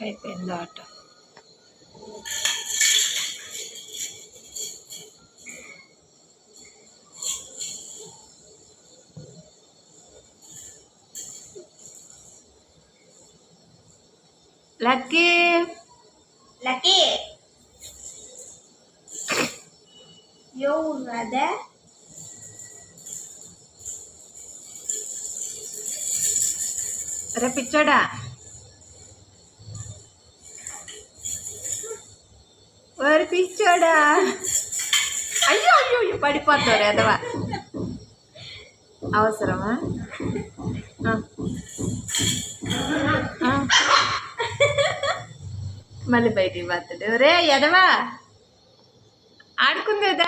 అయిపోయింది ఆట. Lucky lucky ఎవరు అదే రే పిచ్చోడా, ఓరి పిచ్చోడా, అయ్యో అయ్యో అయ్యో పడిపోతారు ఎదవా. అవసరమా? మళ్ళీ బయటికి పోతాడు. రే ఎదవా ఆడుకుందేదా.